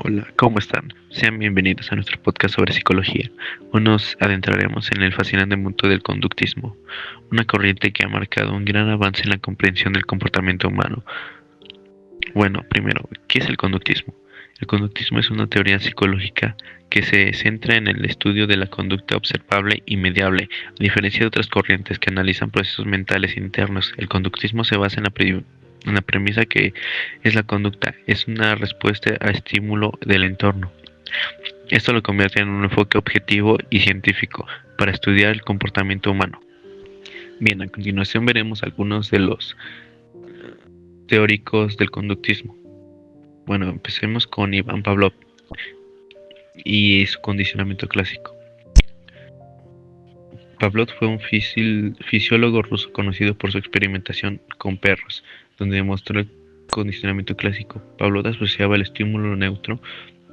Hola, ¿cómo están? Sean bienvenidos a nuestro podcast sobre psicología. Hoy nos adentraremos en el fascinante mundo del conductismo, una corriente que ha marcado un gran avance en la comprensión del comportamiento humano. Bueno, primero, ¿qué es el conductismo? El conductismo es una teoría psicológica que se centra en el estudio de la conducta observable y mediable. A diferencia de otras corrientes que analizan procesos mentales internos, el conductismo se basa en la premisa que es la conducta, es una respuesta a estímulo del entorno. Esto lo convierte en un enfoque objetivo y científico para estudiar el comportamiento humano. Bien, a continuación veremos algunos de los teóricos del conductismo. Bueno, empecemos con Iván Pavlov y su condicionamiento clásico. Pavlov fue un fisiólogo ruso conocido por su experimentación con perros, donde demostró el condicionamiento clásico. Pavlov asociaba el estímulo neutro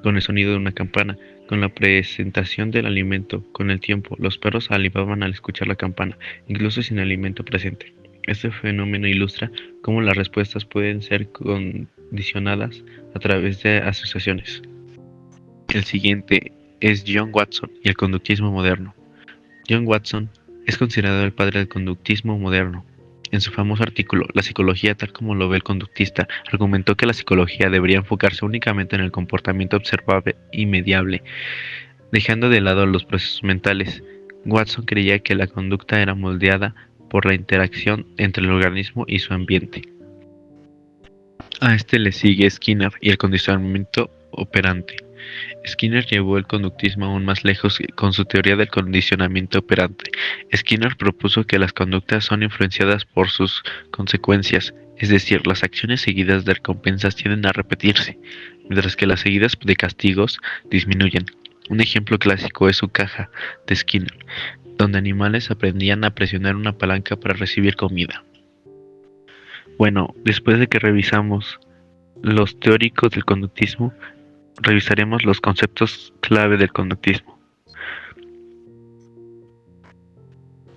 con el sonido de una campana, con la presentación del alimento. Con el tiempo, los perros salivaban al escuchar la campana, incluso sin alimento presente. Este fenómeno ilustra cómo las respuestas pueden ser condicionadas a través de asociaciones. El siguiente es John Watson y el conductismo moderno. John Watson es considerado el padre del conductismo moderno. En su famoso artículo La psicología tal como lo ve el conductista, argumentó que la psicología debería enfocarse únicamente en el comportamiento observable y mediable, dejando de lado los procesos mentales. Watson creía que la conducta era moldeada por la interacción entre el organismo y su ambiente. A este le sigue Skinner y el condicionamiento operante. Skinner llevó el conductismo aún más lejos con su teoría del condicionamiento operante. Skinner propuso que las conductas son influenciadas por sus consecuencias, es decir, las acciones seguidas de recompensas tienden a repetirse, mientras que las seguidas de castigos disminuyen. Un ejemplo clásico es su caja de Skinner, donde animales aprendían a presionar una palanca para recibir comida. Bueno, después de que revisamos los teóricos del conductismo, revisaremos los conceptos clave del conductismo.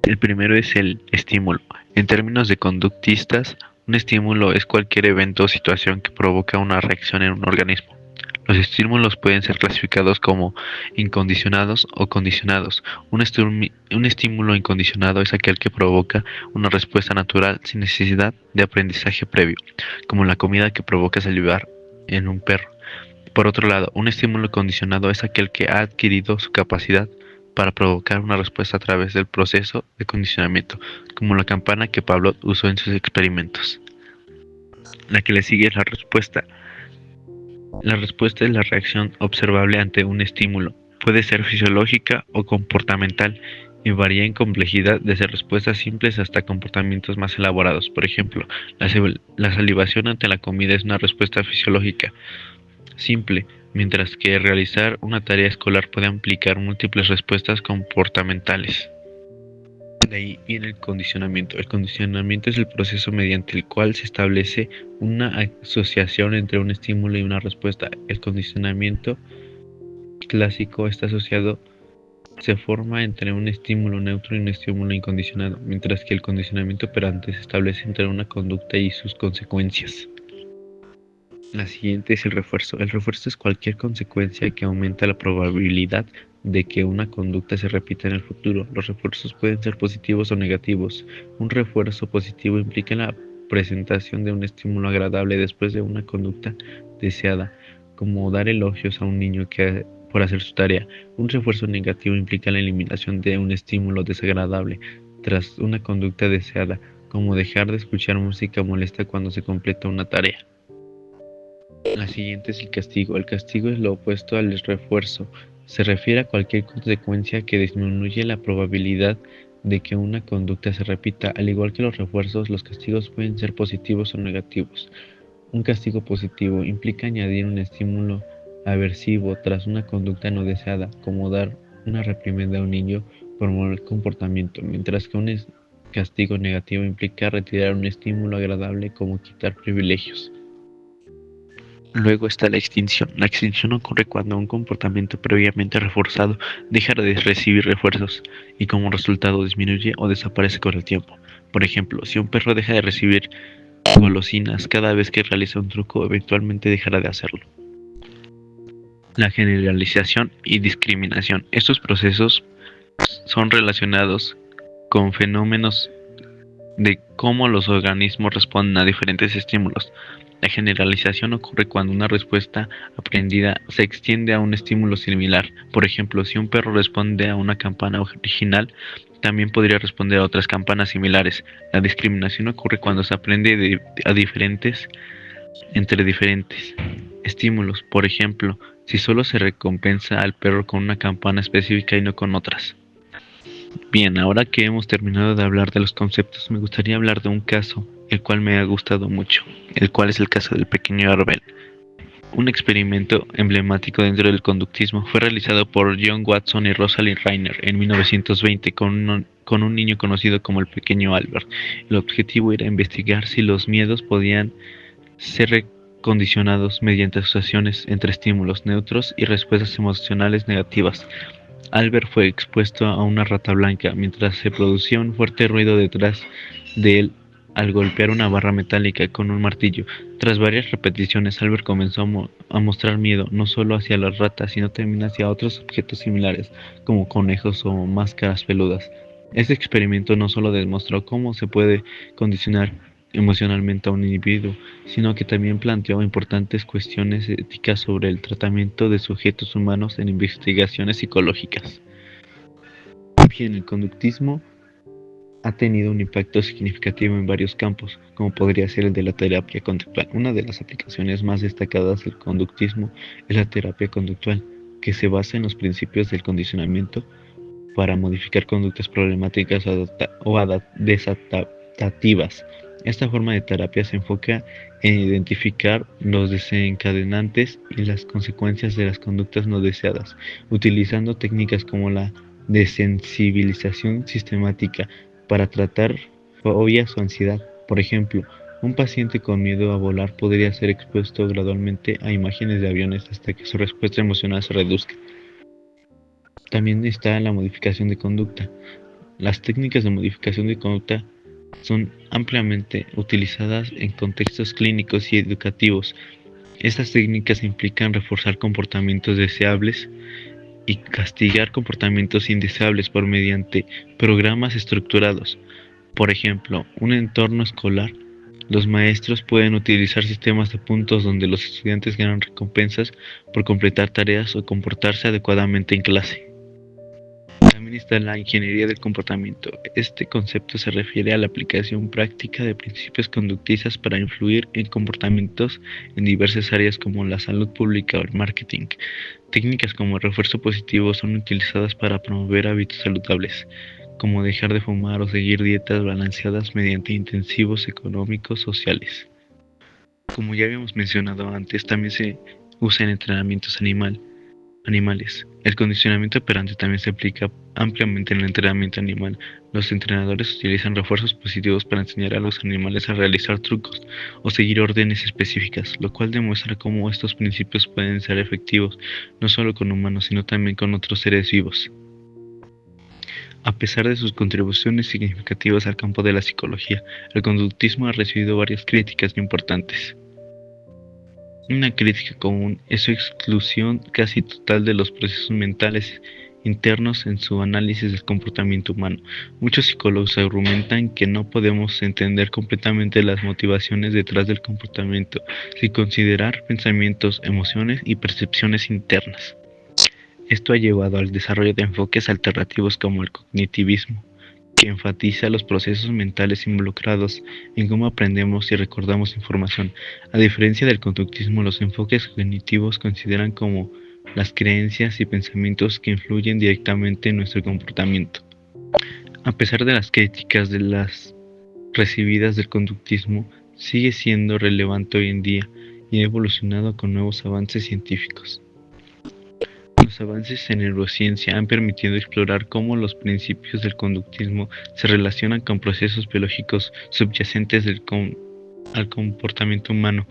El primero es el estímulo. En términos de conductistas, un estímulo es cualquier evento o situación que provoca una reacción en un organismo. Los estímulos pueden ser clasificados como incondicionados o condicionados. Un estímulo incondicionado es aquel que provoca una respuesta natural sin necesidad de aprendizaje previo, como la comida que provoca salivar en un perro. Por otro lado, un estímulo condicionado es aquel que ha adquirido su capacidad para provocar una respuesta a través del proceso de condicionamiento, como la campana que Pavlov usó en sus experimentos. La que le sigue es la respuesta. La respuesta es la reacción observable ante un estímulo. Puede ser fisiológica o comportamental y varía en complejidad desde respuestas simples hasta comportamientos más elaborados. Por ejemplo, la salivación ante la comida es una respuesta fisiológica simple, mientras que realizar una tarea escolar puede implicar múltiples respuestas comportamentales. De ahí viene el condicionamiento. El condicionamiento es el proceso mediante el cual se establece una asociación entre un estímulo y una respuesta. El condicionamiento clásico está asociado, se forma entre un estímulo neutro y un estímulo incondicionado, mientras que el condicionamiento operante se establece entre una conducta y sus consecuencias. La siguiente es el refuerzo. El refuerzo es cualquier consecuencia que aumenta la probabilidad de que una conducta se repita en el futuro. Los refuerzos pueden ser positivos o negativos. Un refuerzo positivo implica la presentación de un estímulo agradable después de una conducta deseada, como dar elogios a un niño por hacer su tarea. Un refuerzo negativo implica la eliminación de un estímulo desagradable tras una conducta deseada, como dejar de escuchar música molesta cuando se completa una tarea. La siguiente es el castigo. El castigo es lo opuesto al refuerzo. Se refiere a cualquier consecuencia que disminuye la probabilidad de que una conducta se repita. Al igual que los refuerzos, los castigos pueden ser positivos o negativos. Un castigo positivo implica añadir un estímulo aversivo tras una conducta no deseada, como dar una reprimenda a un niño por mal comportamiento, mientras que un castigo negativo implica retirar un estímulo agradable, como quitar privilegios. Luego está la extinción. La extinción ocurre cuando un comportamiento previamente reforzado deja de recibir refuerzos y como resultado disminuye o desaparece con el tiempo. Por ejemplo, si un perro deja de recibir golosinas cada vez que realiza un truco, eventualmente dejará de hacerlo. la generalización y discriminación. Estos procesos son relacionados con fenómenos de cómo los organismos responden a diferentes estímulos. La generalización ocurre cuando una respuesta aprendida se extiende a un estímulo similar. Por ejemplo, si un perro responde a una campana original, también podría responder a otras campanas similares. La discriminación ocurre cuando se aprende entre diferentes estímulos. Por ejemplo, si solo se recompensa al perro con una campana específica y no con otras. Bien, ahora que hemos terminado de hablar de los conceptos, me gustaría hablar de un caso, el cual me ha gustado mucho, el cual es el caso del pequeño Arbel. Un experimento emblemático dentro del conductismo fue realizado por John Watson y Rosalind Reiner en 1920 con un niño conocido como el pequeño Albert. El objetivo era investigar si los miedos podían ser recondicionados mediante asociaciones entre estímulos neutros y respuestas emocionales negativas. Albert fue expuesto a una rata blanca mientras se producía un fuerte ruido detrás de él al golpear una barra metálica con un martillo. Tras varias repeticiones, Albert comenzó a mostrar miedo no solo hacia las ratas, sino también hacia otros objetos similares, como conejos o máscaras peludas. Este experimento no solo demostró cómo se puede condicionar emocionalmente a un individuo, sino que también planteó importantes cuestiones éticas sobre el tratamiento de sujetos humanos en investigaciones psicológicas. Bien, el conductismo ha tenido un impacto significativo en varios campos, como podría ser el de la terapia conductual. Una de las aplicaciones más destacadas del conductismo es la terapia conductual, que se basa en los principios del condicionamiento para modificar conductas problemáticas o desadaptativas. Esta forma de terapia se enfoca en identificar los desencadenantes y las consecuencias de las conductas no deseadas, utilizando técnicas como la desensibilización sistemática para tratar fobias o ansiedad. Por ejemplo, un paciente con miedo a volar podría ser expuesto gradualmente a imágenes de aviones hasta que su respuesta emocional se reduzca. También está la modificación de conducta. Las técnicas de modificación de conducta son ampliamente utilizadas en contextos clínicos y educativos. Estas técnicas implican reforzar comportamientos deseables y castigar comportamientos indeseables por mediante programas estructurados. Por ejemplo, un entorno escolar. Los maestros pueden utilizar sistemas de puntos donde los estudiantes ganan recompensas por completar tareas o comportarse adecuadamente en clase. También está la ingeniería del comportamiento. Este concepto se refiere a la aplicación práctica de principios conductistas para influir en comportamientos en diversas áreas como la salud pública o el marketing. Técnicas como el refuerzo positivo son utilizadas para promover hábitos saludables, como dejar de fumar o seguir dietas balanceadas mediante intensivos económicos sociales. Como ya habíamos mencionado antes, también se usa en entrenamientos animales. El condicionamiento operante también se aplica ampliamente en el entrenamiento animal. Los entrenadores utilizan refuerzos positivos para enseñar a los animales a realizar trucos o seguir órdenes específicas, lo cual demuestra cómo estos principios pueden ser efectivos no solo con humanos, sino también con otros seres vivos. A pesar de sus contribuciones significativas al campo de la psicología, el conductismo ha recibido varias críticas importantes. Una crítica común es su exclusión casi total de los procesos mentales internos en su análisis del comportamiento humano. Muchos psicólogos argumentan que no podemos entender completamente las motivaciones detrás del comportamiento sin considerar pensamientos, emociones y percepciones internas. Esto ha llevado al desarrollo de enfoques alternativos como el cognitivismo, que enfatiza los procesos mentales involucrados en cómo aprendemos y recordamos información. A diferencia del conductismo, los enfoques cognitivos consideran como las creencias y pensamientos que influyen directamente en nuestro comportamiento. A pesar de las críticas de las recibidas del conductismo, sigue siendo relevante hoy en día y ha evolucionado con nuevos avances científicos. Los avances en neurociencia han permitido explorar cómo los principios del conductismo se relacionan con procesos biológicos subyacentes al comportamiento humano.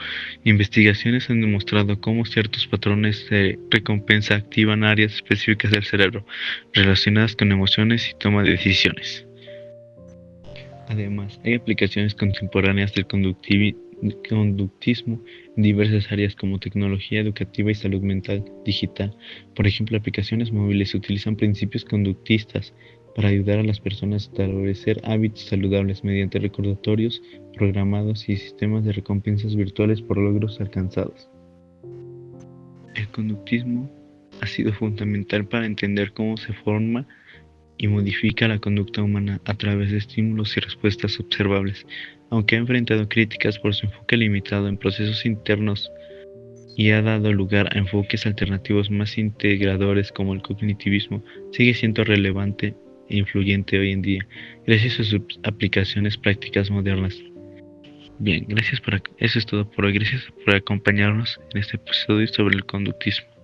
Investigaciones han demostrado cómo ciertos patrones de recompensa activan áreas específicas del cerebro relacionadas con emociones y toma de decisiones. Además, hay aplicaciones contemporáneas del conductismo en diversas áreas como tecnología educativa y salud mental digital. Por ejemplo, aplicaciones móviles utilizan principios conductistas para ayudar a las personas a establecer hábitos saludables mediante recordatorios programados y sistemas de recompensas virtuales por logros alcanzados. El conductismo ha sido fundamental para entender cómo se forma y modifica la conducta humana a través de estímulos y respuestas observables, aunque ha enfrentado críticas por su enfoque limitado en procesos internos y ha dado lugar a enfoques alternativos más integradores como el cognitivismo, sigue siendo relevante e influyente hoy en día, gracias a sus aplicaciones prácticas modernas. Bien, eso es todo por hoy. Gracias por acompañarnos en este episodio sobre el conductismo.